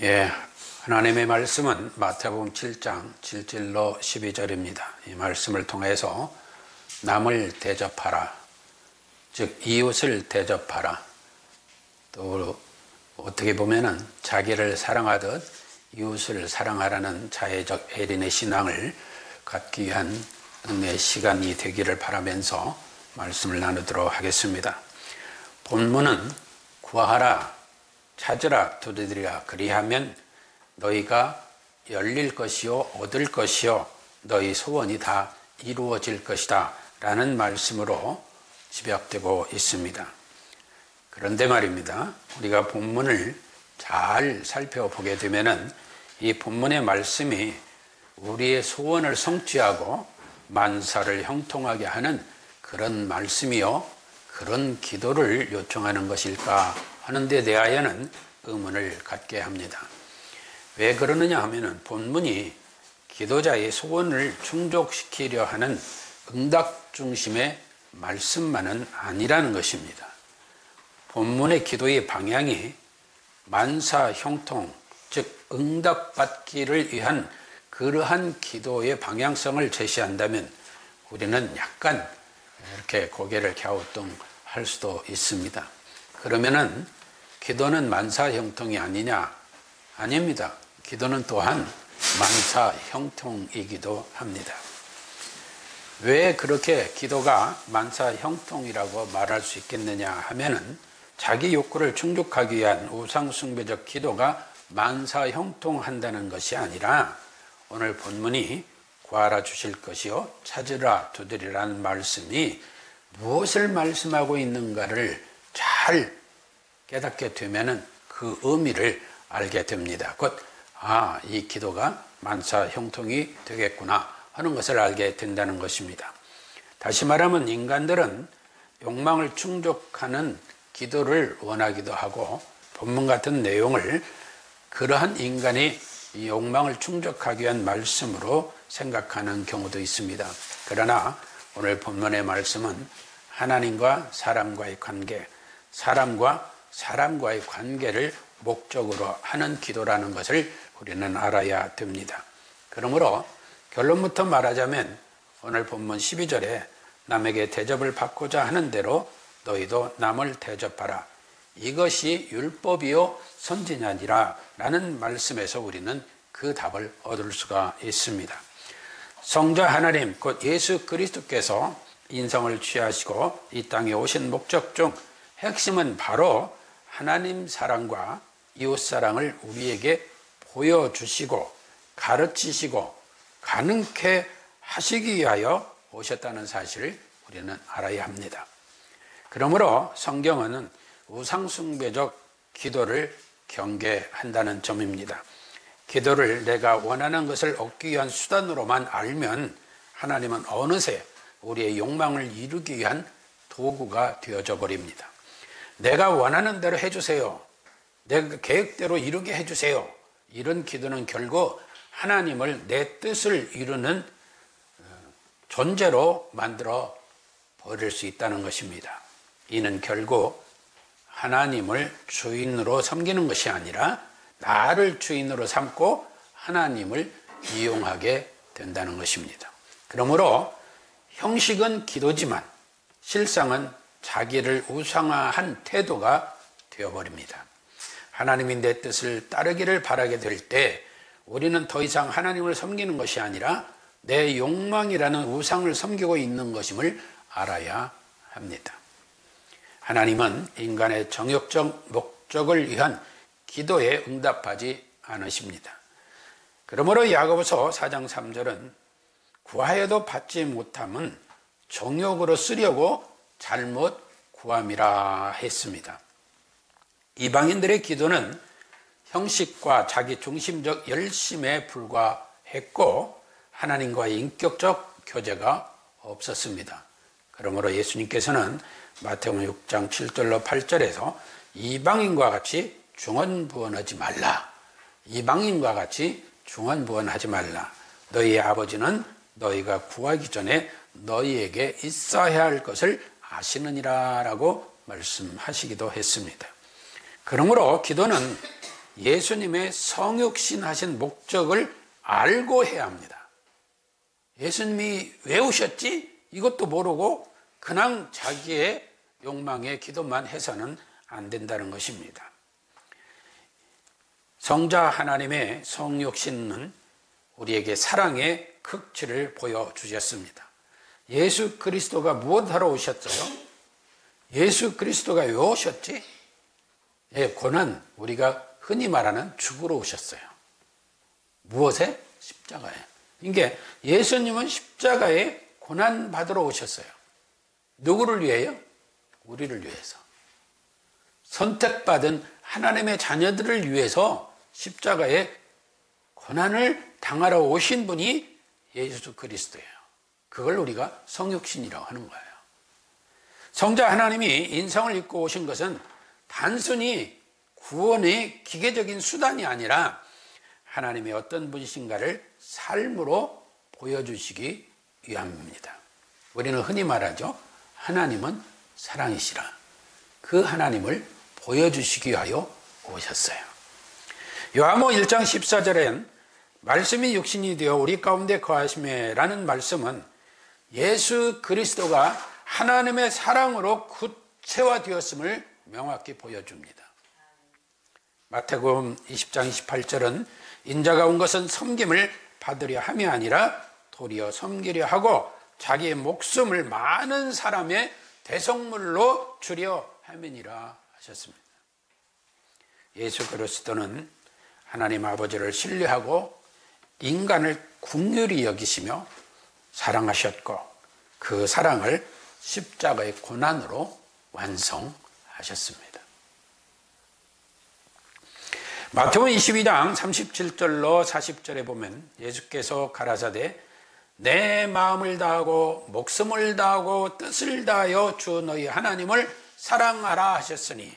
예, 하나님의 말씀은 마태복음 7장 7절로 12절입니다. 이 말씀을 통해서 남을 대접하라, 즉 이웃을 대접하라, 또 어떻게 보면은 자기를 사랑하듯 이웃을 사랑하라는 자애적 에린의 신앙을 갖기 위한 은혜의 시간이 되기를 바라면서 말씀을 나누도록 하겠습니다. 본문은 구하라, 찾으라, 두드리라, 그리하면 너희가 열릴 것이요 얻을 것이요 너희 소원이 다 이루어질 것이다 라는 말씀으로 집약되고 있습니다. 그런데 말입니다, 우리가 본문을 잘 살펴보게 되면은 이 본문의 말씀이 우리의 소원을 성취하고 만사를 형통하게 하는 그런 말씀이요, 그런 기도를 요청하는 것일까 하는 데 대하여는 의문을 갖게 합니다. 왜 그러느냐 하면은 본문이 기도자의 소원을 충족시키려 하는 응답 중심의 말씀만은 아니라는 것입니다. 본문의 기도의 방향이 만사 형통, 즉 응답받기를 위한 그러한 기도의 방향성을 제시한다면 우리는 약간 이렇게 고개를 갸우뚱할 수도 있습니다. 그러면은 기도는 만사 형통이 아니냐? 아닙니다. 기도는 또한 만사 형통이기도 합니다. 왜 그렇게 기도가 만사 형통이라고 말할 수 있겠느냐 하면은 자기 욕구를 충족하기 위한 우상숭배적 기도가 만사 형통한다는 것이 아니라 오늘 본문이 구하라 주실 것이요 찾으라 두드리라는 말씀이 무엇을 말씀하고 있는가를 잘 깨닫게 되면은 그 의미를 알게 됩니다. 곧 이 기도가 만사 형통이 되겠구나 하는 것을 알게 된다는 것입니다. 다시 말하면 인간들은 욕망을 충족하는 기도를 원하기도 하고 본문 같은 내용을 그러한 인간이 이 욕망을 충족하기 위한 말씀으로 생각하는 경우도 있습니다. 그러나 오늘 본문의 말씀은 하나님과 사람과의 관계, 사람과 사람과의 관계를 목적으로 하는 기도라는 것을 우리는 알아야 됩니다. 그러므로 결론부터 말하자면 오늘 본문 12절에 남에게 대접을 받고자 하는 대로 너희도 남을 대접하라. 이것이 율법이요 선지자니라 라는 말씀에서 우리는 그 답을 얻을 수가 있습니다. 성자 하나님 곧 예수 그리스도께서 인성을 취하시고 이 땅에 오신 목적 중 핵심은 바로 하나님 사랑과 이웃 사랑을 우리에게 보여주시고 가르치시고 가능케 하시기 위하여 오셨다는 사실을 우리는 알아야 합니다. 그러므로 성경은 우상숭배적 기도를 경계한다는 점입니다. 기도를 내가 원하는 것을 얻기 위한 수단으로만 알면 하나님은 어느새 우리의 욕망을 이루기 위한 도구가 되어져 버립니다. 내가 원하는 대로 해주세요. 내 계획대로 이루게 해주세요. 이런 기도는 결국 하나님을 내 뜻을 이루는 존재로 만들어 버릴 수 있다는 것입니다. 이는 결국 하나님을 주인으로 섬기는 것이 아니라 나를 주인으로 삼고 하나님을 이용하게 된다는 것입니다. 그러므로 형식은 기도지만 실상은 자기를 우상화한 태도가 되어버립니다. 하나님이 내 뜻을 따르기를 바라게 될 때 우리는 더 이상 하나님을 섬기는 것이 아니라 내 욕망이라는 우상을 섬기고 있는 것임을 알아야 합니다. 하나님은 인간의 정욕적 목적을 위한 기도에 응답하지 않으십니다. 그러므로 야고보서 4장 3절은 구하여도 받지 못함은 정욕으로 쓰려고 잘못 구함이라 했습니다. 이방인들의 기도는 형식과 자기 중심적 열심에 불과했고 하나님과의 인격적 교제가 없었습니다. 그러므로 예수님께서는 마태복음 6장 7절로 8절에서 이방인과 같이 중언부언하지 말라. 이방인과 같이 중언부언하지 말라. 너희의 아버지는 너희가 구하기 전에 너희에게 있어야 할 것을 아시느니라 라고 말씀하시기도 했습니다. 그러므로 기도는 예수님의 성육신 하신 목적을 알고 해야 합니다. 예수님이 왜 오셨지? 이것도 모르고 그냥 자기의 욕망의 기도만 해서는 안 된다는 것입니다. 성자 하나님의 성육신은 우리에게 사랑의 극치를 보여주셨습니다. 예수 그리스도가 무엇하러 오셨어요? 예수 그리스도가 왜 오셨지? 고난, 우리가 흔히 말하는 죽으러 오셨어요. 무엇에? 십자가에. 그러니까 예수님은 십자가에 고난 받으러 오셨어요. 누구를 위해요? 우리를 위해서. 선택받은 하나님의 자녀들을 위해서 십자가에 고난을 당하러 오신 분이 예수 그리스도예요. 그걸 우리가 성육신이라고 하는 거예요. 성자 하나님이 인성을 입고 오신 것은 단순히 구원의 기계적인 수단이 아니라 하나님의 어떤 분이신가를 삶으로 보여주시기 위함입니다. 우리는 흔히 말하죠. 하나님은 사랑이시라. 그 하나님을 보여주시기 위하여 오셨어요. 요한복음 1장 14절엔 말씀이 육신이 되어 우리 가운데 거하시매라는 말씀은 예수 그리스도가 하나님의 사랑으로 구체화되었음을 명확히 보여줍니다. 마태복음 20장 28절은 인자가 온 것은 섬김을 받으려 함이 아니라 도리어 섬기려 하고 자기의 목숨을 많은 사람의 대속물로 주려 함이니라 하셨습니다. 예수 그리스도는 하나님 아버지를 신뢰하고 인간을 긍휼히 여기시며 사랑하셨고 그 사랑을 십자가의 고난으로 완성하셨습니다. 마태복음 22장 37절로 40절에 보면 예수께서 가라사대 내 마음을 다하고 목숨을 다하고 뜻을 다하여 주 너희 하나님을 사랑하라 하셨으니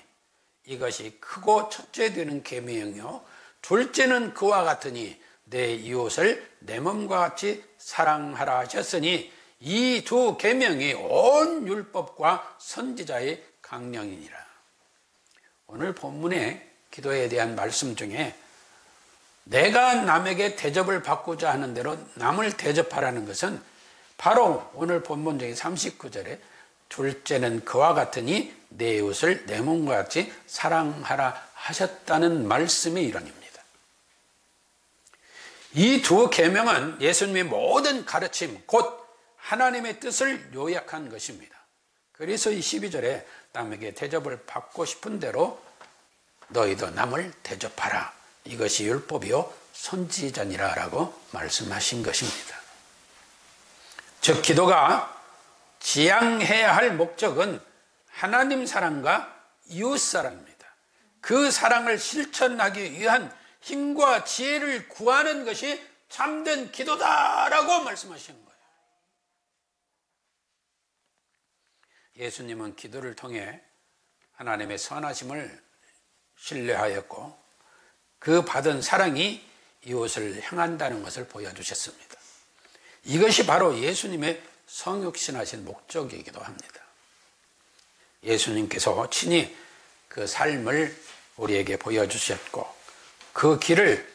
이것이 크고 첫째 되는 계명이요 둘째는 그와 같으니 내 이웃을 내 몸과 같이 사랑하라 하셨으니 이 두 계명이 온 율법과 선지자의 강령이니라. 오늘 본문의 기도에 대한 말씀 중에 내가 남에게 대접을 받고자 하는 대로 남을 대접하라는 것은 바로 오늘 본문 중에 39절에 둘째는 그와 같으니 내 이웃을 내 몸과 같이 사랑하라 하셨다는 말씀의 일환입니다. 이 두 계명은 예수님의 모든 가르침 곧 하나님의 뜻을 요약한 것입니다. 그래서 이 12절에 남에게 대접을 받고 싶은 대로 너희도 남을 대접하라. 이것이 율법이요 선지자니라 라고 말씀하신 것입니다. 즉 기도가 지향해야 할 목적은 하나님 사랑과 이웃 사랑입니다. 그 사랑을 실천하기 위한 힘과 지혜를 구하는 것이 참된 기도다라고 말씀하시는 거예요. 예수님은 기도를 통해 하나님의 선하심을 신뢰하였고 그 받은 사랑이 이웃을 향한다는 것을 보여주셨습니다. 이것이 바로 예수님의 성육신하신 목적이기도 합니다. 예수님께서 친히 그 삶을 우리에게 보여주셨고 그 길을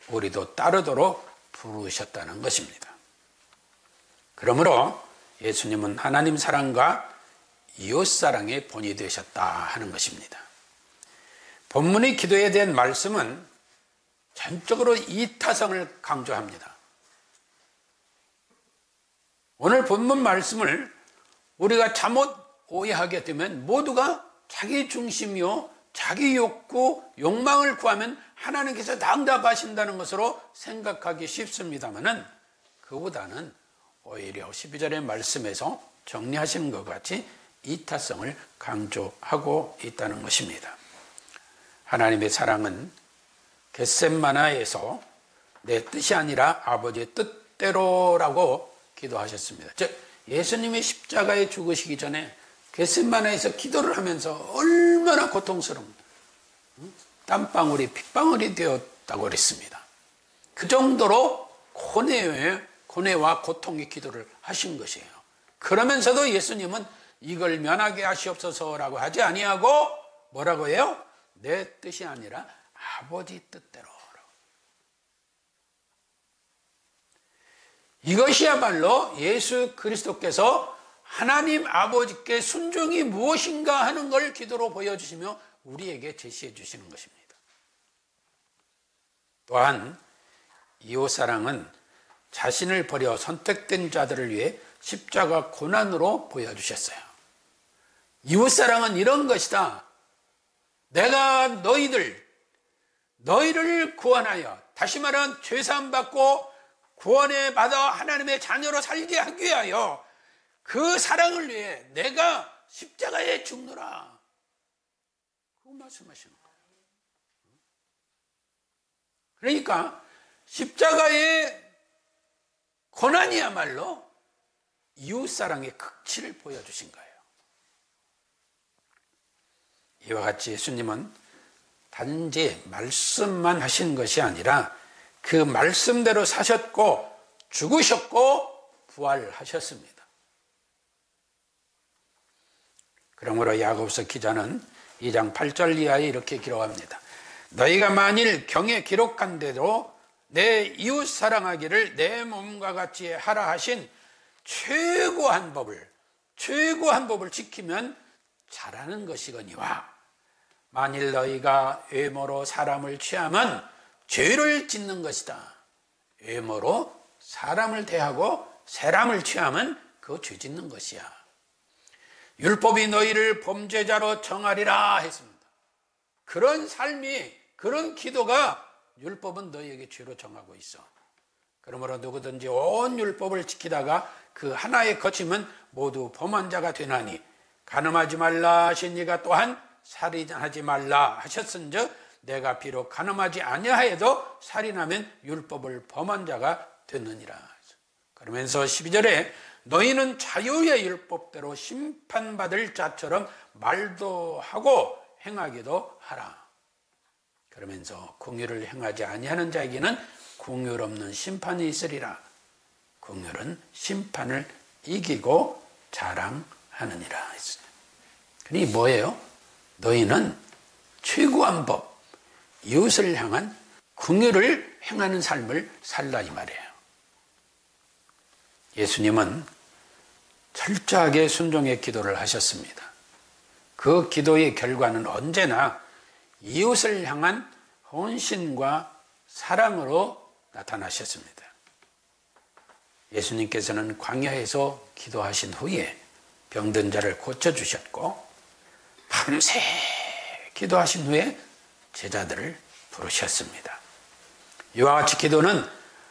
우리도 따르도록 부르셨다는 것입니다. 그러므로 예수님은 하나님 사랑과 이웃 사랑의 본이 되셨다 하는 것입니다. 본문의 기도에 대한 말씀은 전적으로 이타성을 강조합니다. 오늘 본문 말씀을 우리가 잘못 오해하게 되면 모두가 자기 중심이요 자기 욕구, 욕망을 구하면 하나님께서 응답하신다는 것으로 생각하기 쉽습니다만은 그보다는 오히려 12절의 말씀에서 정리하시는 것 같이 이타성을 강조하고 있다는 것입니다. 하나님의 사랑은 겟셋마나에서 내 뜻이 아니라 아버지의 뜻대로라고 기도하셨습니다. 즉 예수님이 십자가에 죽으시기 전에 겟셋마나에서 기도를 하면서 얼마나 고통스러운 땀방울이 핏방울이 되었다고 그랬습니다. 그 정도로 고뇌와 고통의 기도를 하신 것이에요. 그러면서도 예수님은 이걸 면하게 하시옵소서라고 하지 아니하고 뭐라고 해요? 내 뜻이 아니라 아버지 뜻대로. 이것이야말로 예수 그리스도께서 하나님 아버지께 순종이 무엇인가 하는 걸 기도로 보여주시며 우리에게 제시해 주시는 것입니다. 또한 이웃사랑은 자신을 버려 선택된 자들을 위해 십자가 고난으로 보여주셨어요. 이웃사랑은 이런 것이다. 내가 너희를 구원하여, 다시 말하면 죄사함 받고 구원에 받아 하나님의 자녀로 살게 하기 위하여 그 사랑을 위해 내가 십자가에 죽노라. 그거 말씀하시는 거예요. 그러니까 십자가의 고난이야말로 이웃사랑의 극치를 보여주신 거예요. 이와 같이 예수님은 단지 말씀만 하신 것이 아니라 그 말씀대로 사셨고 죽으셨고 부활하셨습니다. 그러므로 야고보서 기자는 2장 8절 이하에 이렇게 기록합니다. 너희가 만일 경에 기록한 대로 내 이웃 사랑하기를 내 몸과 같이 하라 하신 최고한 법을 지키면 잘하는 것이거니와 만일 너희가 외모로 사람을 취하면 죄를 짓는 것이다. 외모로 사람을 대하고 사람을 취하면 그 죄 짓는 것이야. 율법이 너희를 범죄자로 정하리라 했습니다. 그런 삶이, 그런 기도가 율법은 너희에게 죄로 정하고 있어. 그러므로 누구든지 온 율법을 지키다가 그 하나에 거치면 모두 범한 자가 되나니 간음하지 말라 하신 이가 또한 살인하지 말라 하셨은즉 내가 비록 간음하지 아니하여도 살인하면 율법을 범한 자가 됐느니라. 그러면서 12절에 너희는 자유의 율법대로 심판받을 자처럼 말도 하고 행하기도 하라. 그러면서 공의를 행하지 아니하는 자에게는 공의 없는 심판이 있으리라. 공의는 심판을 이기고 자랑하느니라. 그러니 뭐예요? 너희는 최고한 법, 이웃을 향한 공의를 행하는 삶을 살라 이 말이에요. 예수님은 철저하게 순종의 기도를 하셨습니다. 그 기도의 결과는 언제나 이웃을 향한 헌신과 사랑으로 나타나셨습니다. 예수님께서는 광야에서 기도하신 후에 병든 자를 고쳐주셨고 밤새 기도하신 후에 제자들을 부르셨습니다. 이와 같이 기도는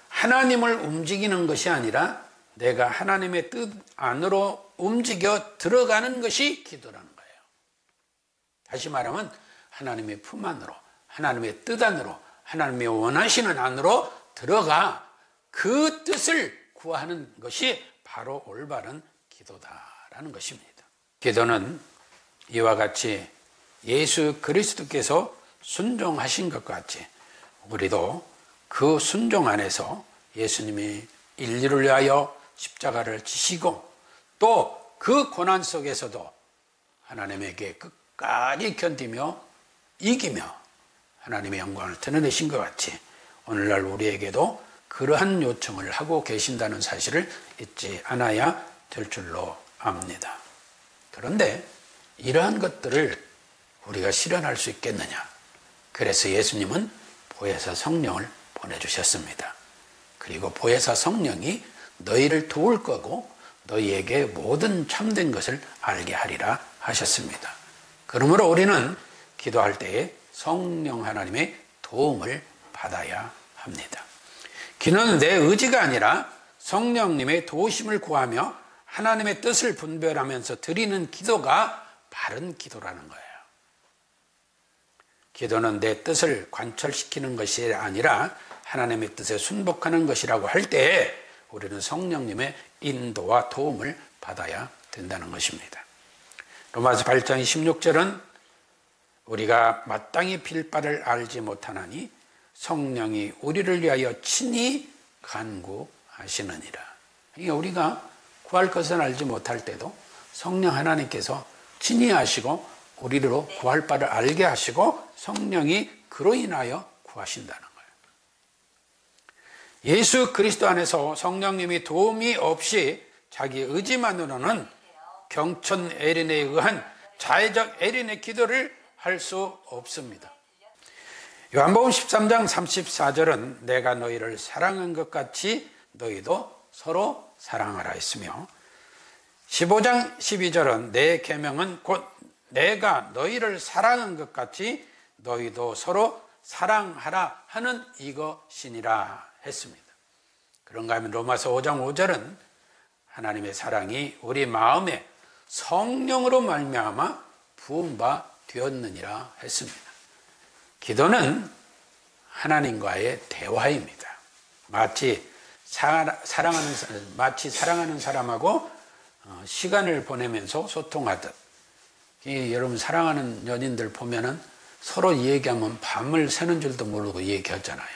하나님을 움직이는 것이 아니라 내가 하나님의 뜻 안으로 움직여 들어가는 것이 기도라는 거예요. 다시 말하면 하나님의 품 안으로, 하나님의 뜻 안으로, 하나님의 원하시는 안으로 들어가 그 뜻을 구하는 것이 바로 올바른 기도다라는 것입니다. 기도는 이와 같이 예수 그리스도께서 순종하신 것 같이 우리도 그 순종 안에서 예수님이 인류를 위하여 십자가를 지시고 또 그 고난 속에서도 하나님에게 끝까지 견디며 이기며 하나님의 영광을 드러내신 것 같이 오늘날 우리에게도 그러한 요청을 하고 계신다는 사실을 잊지 않아야 될 줄로 압니다. 그런데 이러한 것들을 우리가 실현할 수 있겠느냐? 그래서 예수님은 보혜사 성령을 보내주셨습니다. 그리고 보혜사 성령이 너희를 도울 거고 너희에게 모든 참된 것을 알게 하리라 하셨습니다. 그러므로 우리는 기도할 때에 성령 하나님의 도움을 받아야 합니다. 기도는 내 의지가 아니라 성령님의 도우심을 구하며 하나님의 뜻을 분별하면서 드리는 기도가 바른 기도라는 거예요. 기도는 내 뜻을 관철시키는 것이 아니라 하나님의 뜻에 순복하는 것이라고 할 때 우리는 성령님의 인도와 도움을 받아야 된다는 것입니다. 로마서 8장 16절은 우리가 마땅히 빌 바를 알지 못하나니 성령이 우리를 위하여 친히 간구하시느니라. 그러니까 우리가 구할 것을 알지 못할 때도 성령 하나님께서 친히 하시고 우리로 구할 바를 알게 하시고 성령이 그로 인하여 구하신다는 거예요. 예수 그리스도 안에서 성령님이 도움이 없이 자기 의지만으로는 경천 에린에 의한 자의적 에린의 기도를 할 수 없습니다. 요한복음 13장 34절은 내가 너희를 사랑한 것 같이 너희도 서로 사랑하라 했으며, 15장 12절은 내 계명은 곧 내가 너희를 사랑한 것 같이 너희도 서로 사랑하라 하는 이것이니라 했습니다. 그런가 하면 로마서 5장 5절은 하나님의 사랑이 우리 마음에 성령으로 말미암아 부은 바 되었느니라 했습니다. 기도는 하나님과의 대화입니다. 마치 사랑하는 사람하고 시간을 보내면서 소통하듯, 여러분 사랑하는 연인들 보면은 서로 얘기하면 밤을 새는 줄도 모르고 얘기하잖아요.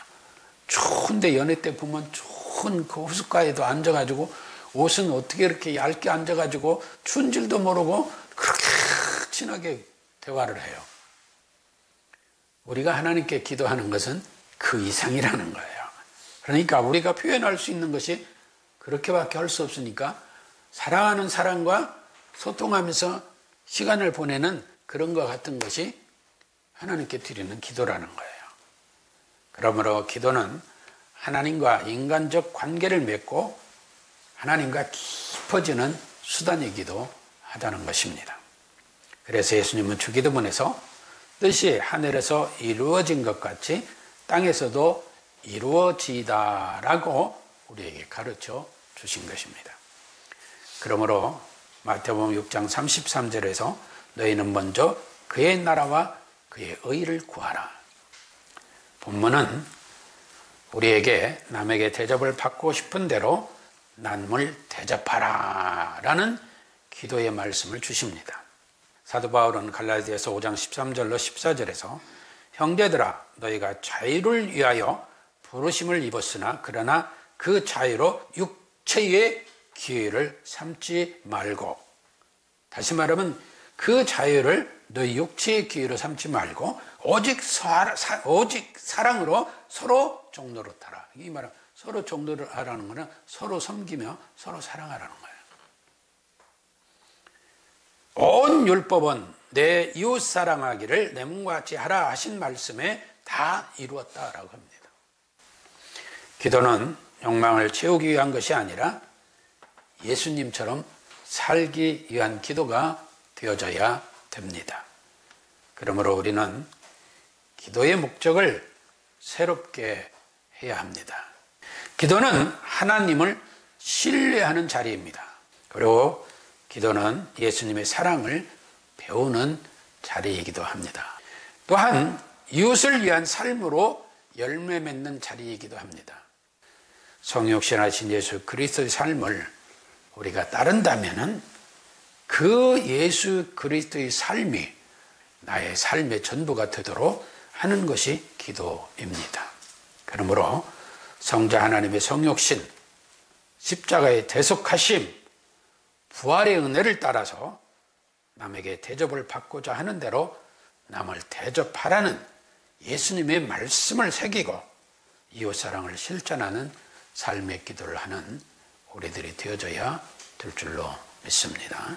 추운데 연애 때 보면 추운 그 호숫가에도 앉아가지고 옷은 어떻게 이렇게 얇게 앉아가지고 추운 줄도 모르고 그렇게 친하게 대화를 해요. 우리가 하나님께 기도하는 것은 그 이상이라는 거예요. 그러니까 우리가 표현할 수 있는 것이 그렇게밖에 할 수 없으니까 사랑하는 사람과 소통하면서 시간을 보내는 그런 것 같은 것이 하나님께 드리는 기도라는 거예요. 그러므로 기도는 하나님과 인간적 관계를 맺고 하나님과 깊어지는 수단이기도 하다는 것입니다. 그래서 예수님은 주기도문에서 뜻이 하늘에서 이루어진 것 같이 땅에서도 이루어지다라고 우리에게 가르쳐 주신 것입니다. 그러므로 마태복음 6장 33절에서 너희는 먼저 그의 나라와 그의 의를 구하라. 본문은 우리에게 남에게 대접을 받고 싶은 대로 남을 대접하라 라는 기도의 말씀을 주십니다. 사도 바울은 갈라디아서 5장 13절로 14절에서 형제들아 너희가 자유를 위하여 부르심을 입었으나 그러나 그 자유로 육체의 기회를 삼지 말고, 다시 말하면 그 자유를 너희 육체의 기회로 삼지 말고 오직 사랑으로 서로 종로로 타라. 이 말은 서로 종로를 하라는 것은 서로 섬기며 서로 사랑하라는 거예요. 온 율법은 내 이웃 사랑하기를 내 몸과 같이 하라 하신 말씀에 다 이루었다라고 합니다. 기도는 욕망을 채우기 위한 것이 아니라 예수님처럼 살기 위한 기도가 되어져야 됩니다. 그러므로 우리는 기도의 목적을 새롭게 해야 합니다. 기도는 하나님을 신뢰하는 자리입니다. 그리고 기도는 예수님의 사랑을 배우는 자리이기도 합니다. 또한 이웃을 위한 삶으로 열매 맺는 자리이기도 합니다. 성육신하신 예수 그리스도의 삶을 우리가 따른다면은 그 예수 그리스도의 삶이 나의 삶의 전부가 되도록 하는 것이 기도입니다. 그러므로 성자 하나님의 성육신, 십자가의 대속하심, 부활의 은혜를 따라서 남에게 대접을 받고자 하는 대로 남을 대접하라는 예수님의 말씀을 새기고 이웃사랑을 실천하는 삶의 기도를 하는 우리들이 되어져야 될 줄로 믿습니다.